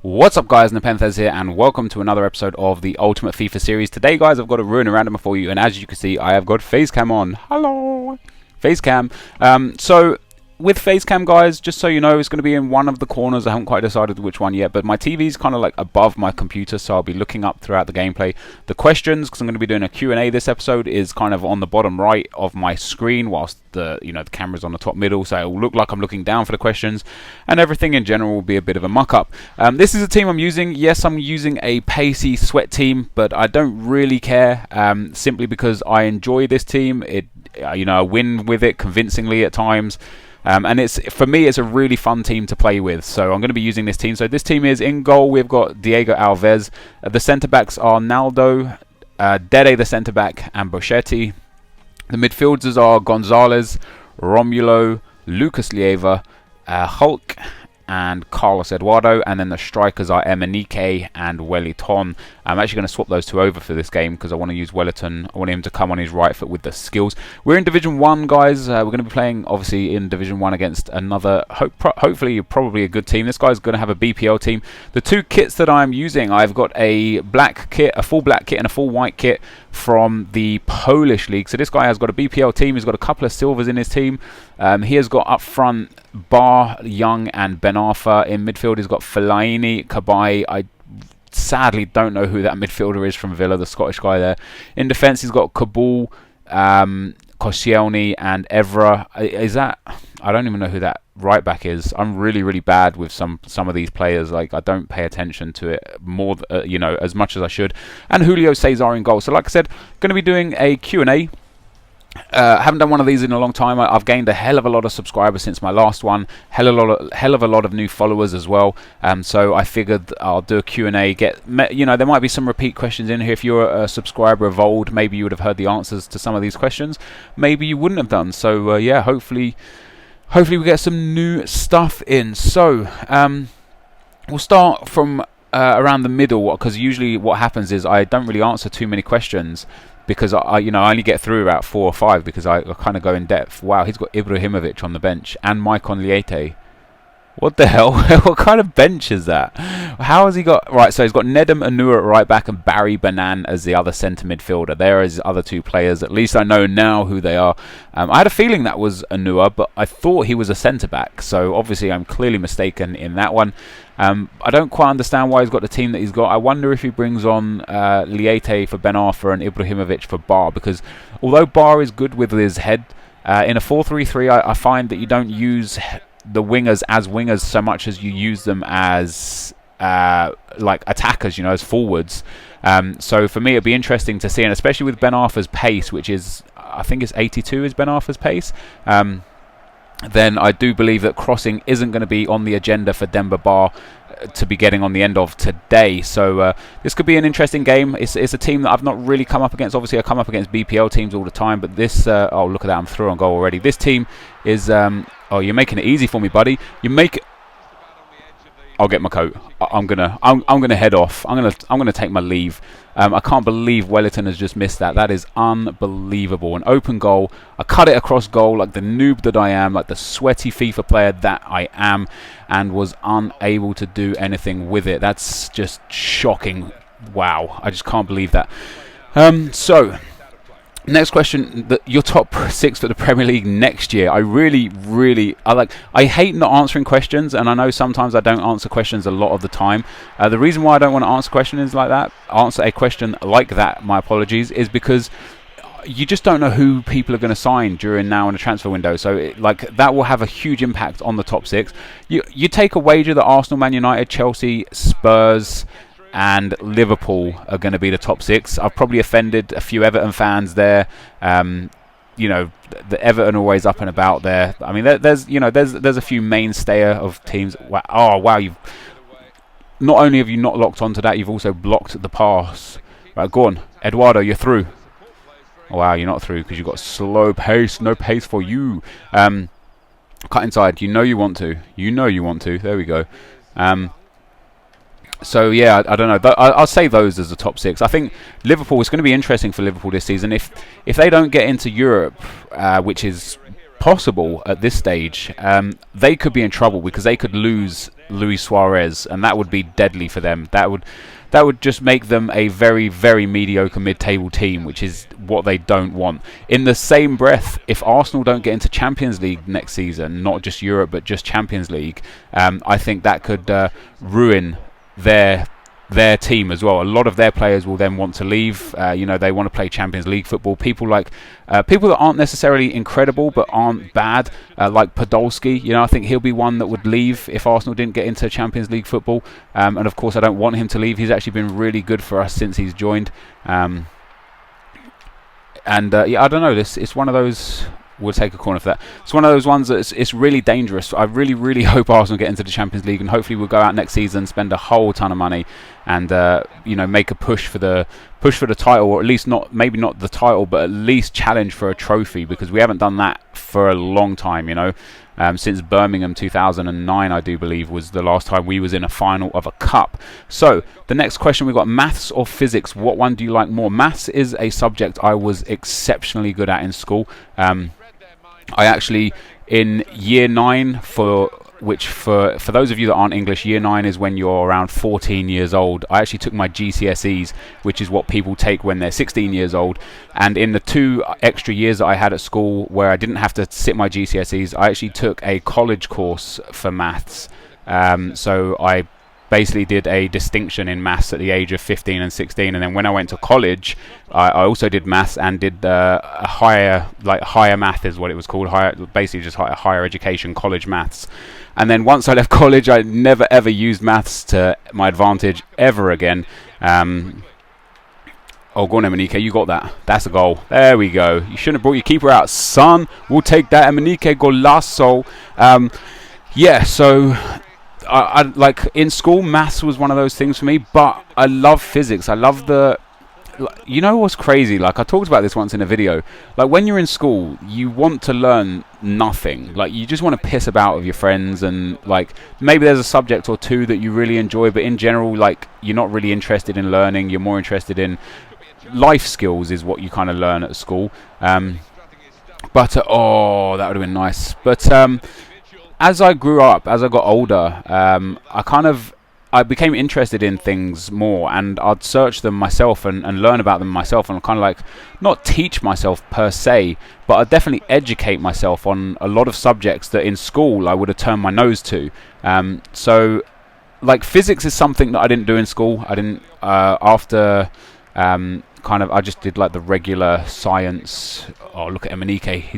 What's up guys, NepentheZ here and welcome to another episode of the Ultimate FIFA series. Today guys, I've got a ruin random for you, and as you can see I have got Facecam on. Hello! Facecam. So with Facecam guys, just so you know, it's going to be in one of the corners. I haven't quite decided which one yet, but my TV is kind of like above my computer, so I'll be looking up throughout the gameplay. The questions, because I'm going to be doing a Q&A this episode, is kind of on the bottom right of my screen, whilst the camera's on the top middle, so it'll look like I'm looking down for the questions, and everything in general will be a bit of a muck-up. This is a team I'm using. Yes, I'm using a pacey sweat team, but I don't really care, simply because I enjoy this team. I win with it convincingly at times. And for me, it's a really fun team to play with. So I'm going to be using this team. So this team is in goal. We've got Diego Alves. The centre-backs are Naldo, Dede the centre-back, and Boschetti. The midfielders are Gonzalez, Romulo, Lucas Leiva, Hulk, and Carlos Eduardo, and then the strikers are Emenike and Wellington. I'm actually going to swap those two over for this game because I want to use Wellington. I want him to come on his right foot with the skills. We're in Division 1, guys. We're going to be playing, obviously, in Division 1 against another, hopefully, probably a good team. This guy's going to have a BPL team. The two kits that I'm using, I've got a black kit, a full black kit, and a full white kit from the Polish league. So this guy has got a BPL team. He's got a couple of silvers in his team. He has got up front Bar, Young, and Ben Arfa. In midfield, he's got Fellaini, Cabai. I sadly don't know who that midfielder is from Villa, the Scottish guy there. In defence, he's got Kabul, Koscielny, and Evra. I don't even know who that right back is. I'm really bad with some of these players. Like, I don't pay attention to it more, as much as I should. And Julio Cesar in goal. So, like I said, going to be doing a Q&A. Haven't done one of these in a long time. I've gained a hell of a lot of subscribers since my last one. Hell of a lot of new followers as well. So I figured I'll do a Q&A. There might be some repeat questions in here. If you're a subscriber of old, maybe you would have heard the answers to some of these questions. Maybe you wouldn't have done. So yeah, hopefully we get some new stuff in. So we'll start from around the middle, because usually what happens is I don't really answer too many questions, because I only get through about 4 or 5 because I kind of go in depth. Wow, he's got Ibrahimovic on the bench and Maicon Liete. What the hell? What kind of bench is that? How has he got... Right, so he's got Nedum Anua at right back and Barry Banan as the other centre midfielder. There are his other two players. At least I know now who they are. I had a feeling that was Anua, but I thought he was a centre back. So obviously I'm clearly mistaken in that one. I don't quite understand why he's got the team that he's got. I wonder if he brings on Liete for Ben Arfa and Ibrahimovic for Bar, because although Bar is good with his head, in a 4-3-3 I find that you don't use the wingers as wingers so much as you use them as like attackers, as forwards. So for me it'd be interesting to see, and especially with Ben Arfa's pace, which is, I think it's 82 is Ben Arfa's pace, then I do believe that crossing isn't going to be on the agenda for Demba Ba to be getting on the end of today. So this could be an interesting game. It's a team that I've not really come up against. Obviously I come up against BPL teams all the time, but this oh, look at that, I'm through on goal already. This team is oh, you're making it easy for me, buddy. I'll get my coat. I'm gonna head off. I'm gonna take my leave. I can't believe Wellington has just missed that. That is unbelievable. An open goal. I cut it across goal like the noob that I am, like the sweaty FIFA player that I am, and was unable to do anything with it. That's just shocking. Wow, I just can't believe that. So next question, your top 6 for the Premier League next year. I hate not answering questions, and I know sometimes I don't answer questions a lot of the time. The reason why I don't want to answer a question like that, my apologies, is because you just don't know who people are going to sign during now in the transfer window. So that will have a huge impact on the top 6. You take a wager that Arsenal, Man United, Chelsea, Spurs and Liverpool are going to be the top 6. I've probably offended a few Everton fans there. The Everton always up and about there. I mean, there's a few mainstayer of teams. Wow, oh wow! You've not only have you not locked onto that, you've also blocked the pass. Right, go on, Eduardo, you're through. Oh, wow, you're not through because you've got slow pace. No pace for you. Cut inside. You want to. There we go. So yeah, I don't know. I'll say those as the top 6. I think Liverpool is going to be interesting for Liverpool this season. If they don't get into Europe, which is possible at this stage, they could be in trouble because they could lose Luis Suarez, and that would be deadly for them. That would just make them a very, very mediocre mid-table team, which is what they don't want. In the same breath, if Arsenal don't get into Champions League next season, not just Europe but just Champions League, I think that could ruin their team as well. A lot of their players will then want to leave. They want to play Champions League football. People that aren't necessarily incredible but aren't bad, like Podolski. I think he'll be one that would leave if Arsenal didn't get into Champions League football. And of course, I don't want him to leave. He's actually been really good for us since he's joined. I don't know. It's one of those. We'll take a corner for that. It's one of those ones that it's really dangerous. I really, really hope Arsenal get into the Champions League, and hopefully we'll go out next season, spend a whole ton of money, and make a push for the title, or at least maybe not the title, but at least challenge for a trophy, because we haven't done that for a long time. Since Birmingham 2009, I do believe, was the last time we was in a final of a cup. So the next question, we've got maths or physics. What one do you like more? Maths is a subject I was exceptionally good at in school. I actually, in year 9, for those of you that aren't English, year 9 is when you're around 14 years old. I actually took my GCSEs, which is what people take when they're 16 years old. And in the 2 extra years that I had at school where I didn't have to sit my GCSEs, I actually took a college course for maths. So I basically did a distinction in maths at the age of 15 and 16, and then when I went to college, I also did maths and did a higher math is what it was called, basically just higher education, college maths. And then once I left college, I never ever used maths to my advantage ever again. Oh, go on, Emenike, you got that. That's a goal. There we go. You shouldn't have brought your keeper out, son. We'll take that. Emenike golazo. So I like in school, maths was one of those things for me, but I love physics. I love what's crazy? Like, I talked about this once in a video. Like, when you're in school, you want to learn nothing. Like, you just want to piss about with your friends, and like maybe there's a subject or two that you really enjoy, but in general, like, you're not really interested in learning. You're more interested in life skills is what you kind of learn at school. That would have been nice. But as I grew up, as I got older, I became interested in things more, and I'd search them myself and learn about them myself, and kind of like not teach myself per se, but I'd definitely educate myself on a lot of subjects that in school I would have turned my nose to. So like physics is something that I didn't do in school. I didn't I just did like the regular science. Oh, look at Emenike.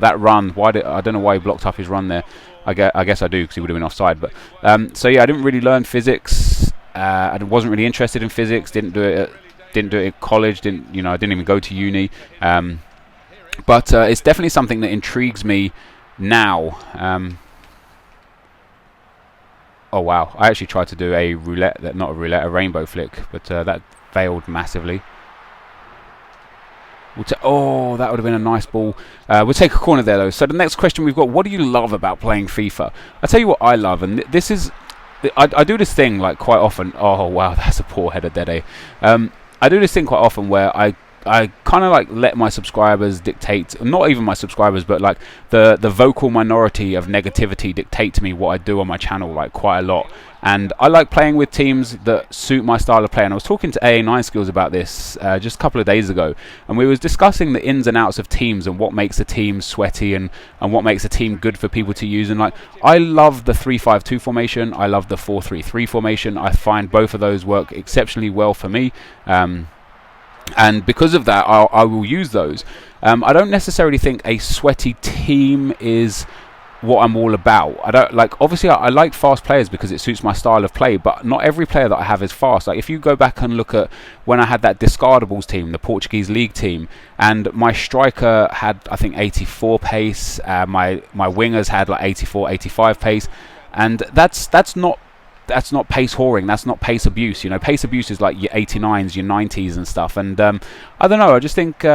That run. I don't know why he blocked up his run there. I guess I do, because he would have been offside. But I didn't really learn physics. I wasn't really interested in physics. Didn't do it at college. I didn't even go to uni. But it's definitely something that intrigues me now. Oh wow! I actually tried to do a rainbow flick, but that failed massively. That would have been a nice ball. We'll take a corner there though. So the next question we've got: what do you love about playing FIFA? I tell you what I love, and this is, I do this thing like quite often. Oh wow, that's a poor header, Dede. I do this thing quite often where I kind of like let my subscribers dictate, not even my subscribers, but like the vocal minority of negativity dictate to me what I do on my channel, like quite a lot. And I like playing with teams that suit my style of play. And I was talking to AA9 Skills about this just a couple of days ago, and we was discussing the ins and outs of teams and what makes a team sweaty and what makes a team good for people to use. And like, I love the 3-5-2 formation. I love the 4-3-3 formation. I find both of those work exceptionally well for me. And because of that, I will use those. I don't necessarily think a sweaty team is what I'm all about. I don't like, obviously I like fast players because it suits my style of play, but not every player that I have is fast. Like, if you go back and look at when I had that Discardables team, the Portuguese league team, and my striker had, I think, 84 pace, my wingers had like 84, 85 pace, and that's not pace whoring, that's not pace abuse. Pace abuse is like your 89s, your 90s and stuff. And I don't know, I just think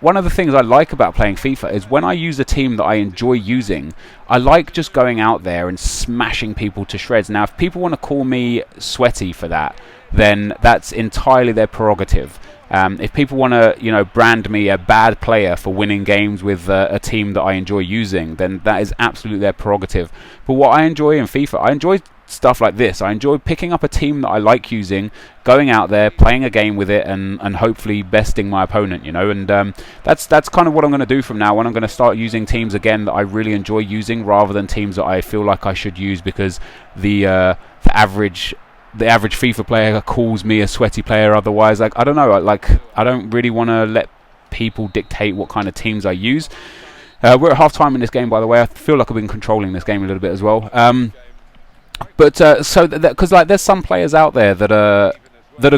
one of the things I like about playing FIFA is when I use a team that I enjoy using, I like just going out there and smashing people to shreds. Now, if people want to call me sweaty for that, then that's entirely their prerogative. If people want to, brand me a bad player for winning games with a team that I enjoy using, then that is absolutely their prerogative. But what I enjoy in FIFA, I enjoy stuff like this. I enjoy picking up a team that I like using, going out there, playing a game with it, and hopefully besting my opponent, and that's kind of what I'm going to do from now on. I'm going to start using teams again that I really enjoy using, rather than teams that I feel like I should use because the average FIFA player calls me a sweaty player. Otherwise, I don't know, I don't really want to let people dictate what kind of teams I use. We're at half time in this game, by the way. I feel like I've been controlling this game a little bit as well. But because there's some players out there that are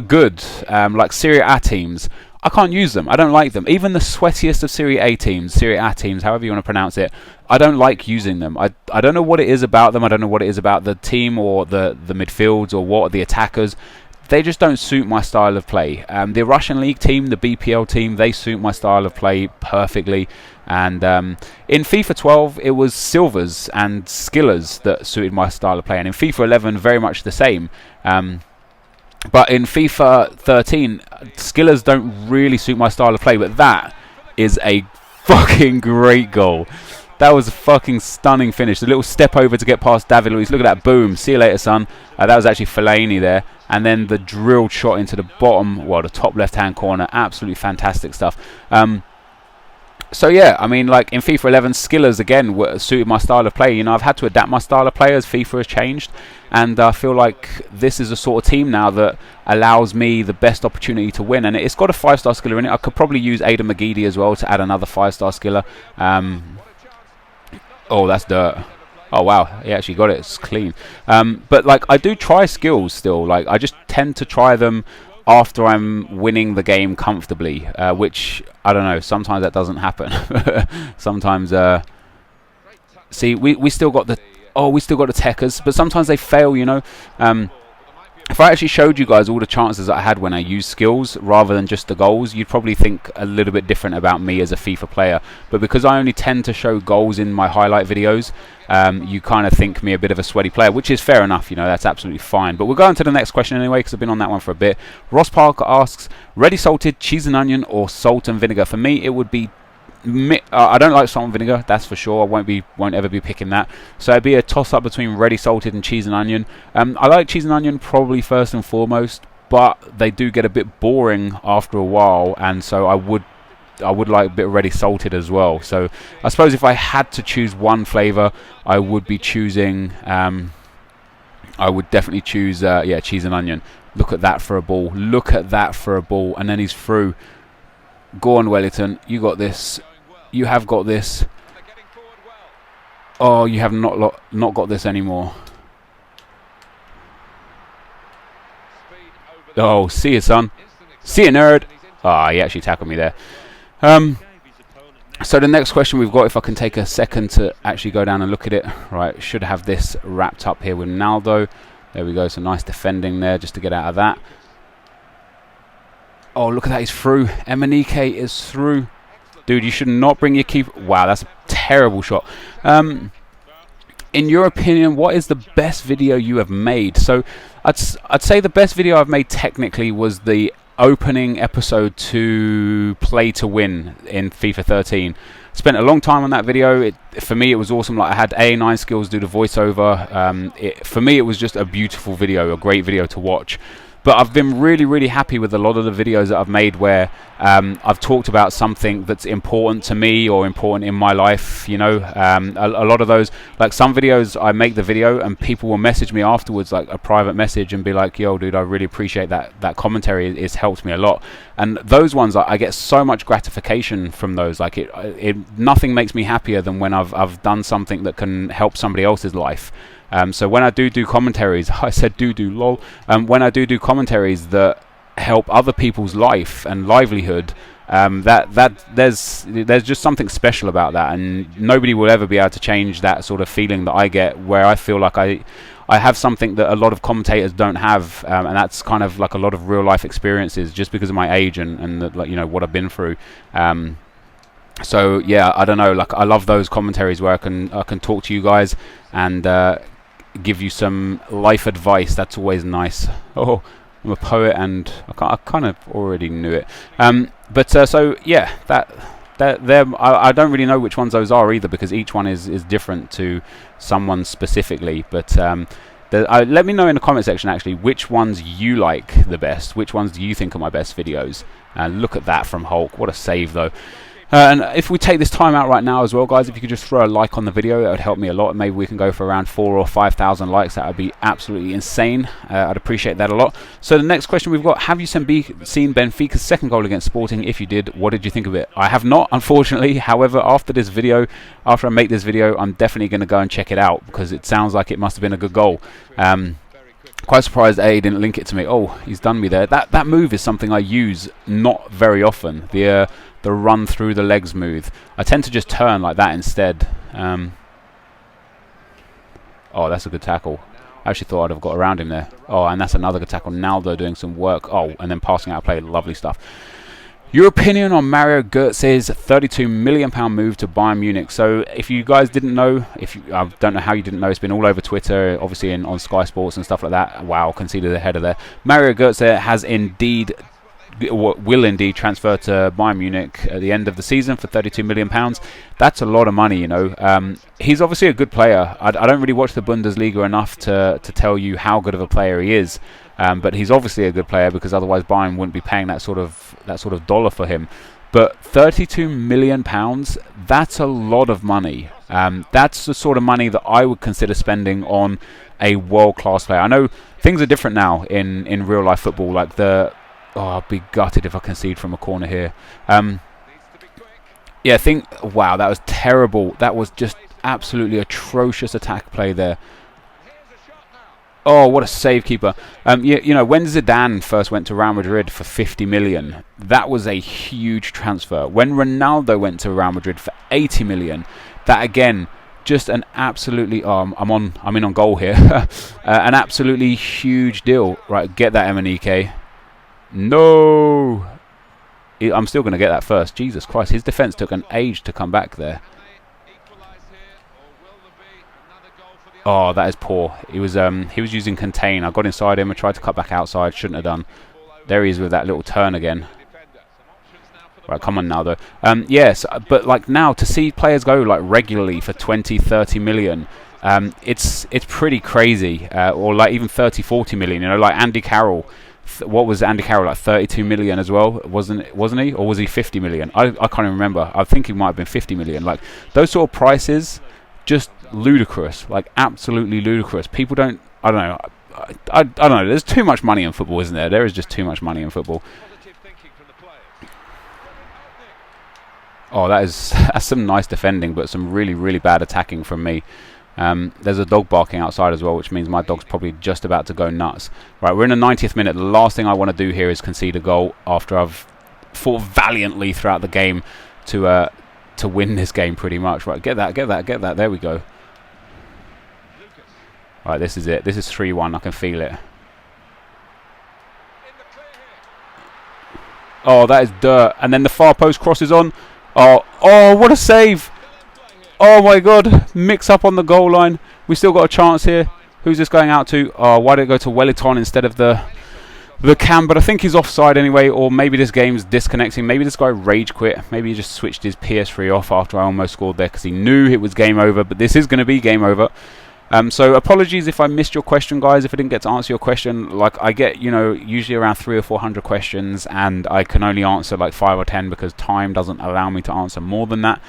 good, like Serie A teams. I can't use them. I don't like them. Even the sweatiest of Serie A teams, however you want to pronounce it, I don't like using them. I don't know what it is about them. I don't know what it is about the team or the midfields or what the attackers. They just don't suit my style of play. The Russian League team, the BPL team, they suit my style of play perfectly. And in FIFA 12, it was Silvers and Skillers that suited my style of play. And in FIFA 11, very much the same. But in FIFA 13, Skillers don't really suit my style of play. But that is a fucking great goal. That was a fucking stunning finish. The little step over to get past David Luiz. Look at that. Boom. See you later, son. That was actually Fellaini there. And then the drilled shot into the bottom, the top left-hand corner. Absolutely fantastic stuff. So yeah, I mean, like in FIFA 11, Skillers again suited my style of play. I've had to adapt my style of play as FIFA has changed, and I feel like this is a sort of team now that allows me the best opportunity to win. And it's got a 5-star skiller in it. I could probably use Aidan McGeady as well to add another 5-star skiller. Oh, that's dirt. Oh wow, he actually got it. It's clean. But like, I do try skills still. Like, I just tend to try them after I'm winning the game comfortably, which I don't know. Sometimes that doesn't happen. Sometimes, see, we still got the techers, but sometimes they fail. If I actually showed you guys all the chances that I had when I used skills rather than just the goals, you'd probably think a little bit different about me as a FIFA player. But because I only tend to show goals in my highlight videos, you kind of think me a bit of a sweaty player, which is fair enough. That's absolutely fine. But we'll go on to the next question anyway, because I've been on that one for a bit. Ross Parker asks, ready salted, cheese and onion, or salt and vinegar? For me, it would be I don't like salt and vinegar, that's for sure. I won't ever be picking that. So it'd be a toss-up between ready salted and cheese and onion. I like cheese and onion probably first and foremost, but they do get a bit boring after a while, and so I would like a bit of ready salted as well. So I suppose if I had to choose one flavour, I would be choosing. I would definitely choose cheese and onion. Look at that for a ball. Look at that for a ball, and then he's through. Go on, Wellington. You got this. You have got this. Oh, you have not got this anymore. Oh, see you, son. See you, nerd. Ah, he actually tackled me there. So the next question we've got, if I can take a second to actually go down and look at it. Right, should have this wrapped up here with Ronaldo. There we go. So nice defending there just to get out of that. Oh, look at that. He's through. Emenike is through. Dude, you should not bring your keeper. Wow, that's a terrible shot. In your opinion, what is the best video you have made? So I'd say the best video I've made technically was the opening episode to Play to Win in FIFA 13. Spent a long time on that video. For me, it was awesome. Like, I had A9 skills do the voiceover. For me, it was just a beautiful video, a great video to watch. But I've been really, really happy with a lot of the videos that I've made where I've talked about something that's important to me or important in my life. A lot of those, like some videos, I make the video and people will message me afterwards, like a private message, and be like, yo, dude, I really appreciate that commentary. It's helped me a lot. And those ones, I get so much gratification from those. Like nothing makes me happier than when I've done something that can help somebody else's life. So when I do commentaries, I said lol. When I do commentaries that help other people's life and livelihood, there's just something special about that, and nobody will ever be able to change that sort of feeling that I get, where I feel like I have something that a lot of commentators don't have, and that's kind of like a lot of real life experiences, just because of my age and what I've been through. So yeah, I don't know. Like, I love those commentaries where I can talk to you guys and give you some life advice. That's always nice. Oh, I'm a poet, and I kind of already knew it. So yeah, I don't really know which ones those are either, because each one is different to someone specifically. But let me know in the comment section actually which ones you like the best. Which ones do you think are my best videos? Look at that from Hulk. What a save though. And if we take this time out right now as well, guys, if you could just throw a like on the video, that would help me a lot. Maybe we can go for around 4,000 or 5,000 likes. That would be absolutely insane. I'd appreciate that a lot. So the next question we've got: have you seen Benfica's second goal against Sporting? If you did, what did you think of it? I have not, unfortunately. However, after I make this video, I'm definitely going to go and check it out, because it sounds like it must have been a good goal. Quite surprised A didn't link it to me. Oh, he's done me there. That move is something I use not very often. The run through the legs move. I tend to just turn like that instead. Oh, that's a good tackle. I actually thought I'd have got around him there. Oh, and that's another good tackle. Naldo doing some work. Oh, and then passing out play. Lovely stuff. Your opinion on Mario Götze's £32 million move to Bayern Munich. So, if you guys didn't know, I don't know how you didn't know, it's been all over Twitter, obviously on Sky Sports and stuff like that. Wow, conceded the header there. Mario Götze will indeed transfer to Bayern Munich at the end of the season for £32 million. That's a lot of money, you know. He's obviously a good player. I don't really watch the Bundesliga enough to tell you how good of a player he is. But he's obviously a good player, because otherwise Bayern wouldn't be paying that sort of dollar for him. But £32 million, that's a lot of money. That's the sort of money that I would consider spending on a world-class player. I know things are different now in real life football. Like I'll be gutted if I concede from a corner here. Yeah, wow, that was terrible. That was just absolutely atrocious attack play there. Oh, what a save, keeper. You know, when Zidane first went to Real Madrid for 50 million, that was a huge transfer. When Ronaldo went to Real Madrid for 80 million, that again, just an absolutely, I'm in on goal here, an absolutely huge deal. Right, get that, Emenike. No! I'm still going to get that first. Jesus Christ, his defence took an age to come back there. Oh, that is poor. He was using contain. I got inside him and tried to cut back outside. Shouldn't have done. There he is with that little turn again. Right, come on now though. Yes, but like now to see players go like regularly for 20, 30 million, it's pretty crazy. Or like even 30, 40 million. You know, like Andy Carroll. What was Andy Carroll, like 32 million as well? Wasn't he? Or was he 50 million? I can't even remember. I think he might have been 50 million. Like those sort of prices, just ludicrous, like absolutely ludicrous. People don't. I don't know. I don't know. There's too much money in football, isn't there? There is just too much money in football. Oh, that's some nice defending, but some really, really bad attacking from me. There's a dog barking outside as well, which means my dog's probably just about to go nuts. Right, we're in the 90th minute. The last thing I want to do here is concede a goal after I've fought valiantly throughout the game to win this game pretty much. Right, get that. There we go. Right, this is it. This is 3-1. I can feel it. Oh, that is dirt. And then the far post crosses on. Oh, what a save. Oh my God, mix up on the goal line. We still got a chance here. Who's this going out to? Oh, why did it go to Wellington instead of the cam? But I think he's offside anyway, or maybe this game's disconnecting. Maybe this guy rage quit. Maybe he just switched his PS3 off after I almost scored there because he knew it was game over. But this is going to be game over. So apologies if I missed your question, guys. If I didn't get to answer your question, like I get, you know, usually around 300 or 400 questions, and I can only answer like 5 or 10 because time doesn't allow me to answer more than that.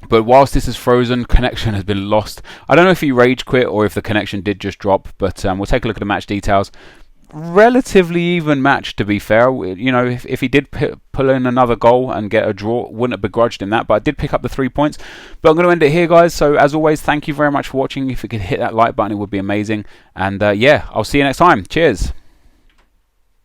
But whilst this is frozen, connection has been lost. I don't know if he rage quit or if the connection did just drop, but we'll take a look at the match details. Relatively even match, to be fair. You know, if he did pull in another goal and get a draw, wouldn't have begrudged him that, but I did pick up the 3 points. But I'm going to end it here, guys. So as always, thank you very much for watching. If you could hit that like button, it would be amazing. And yeah, I'll see you next time. Cheers.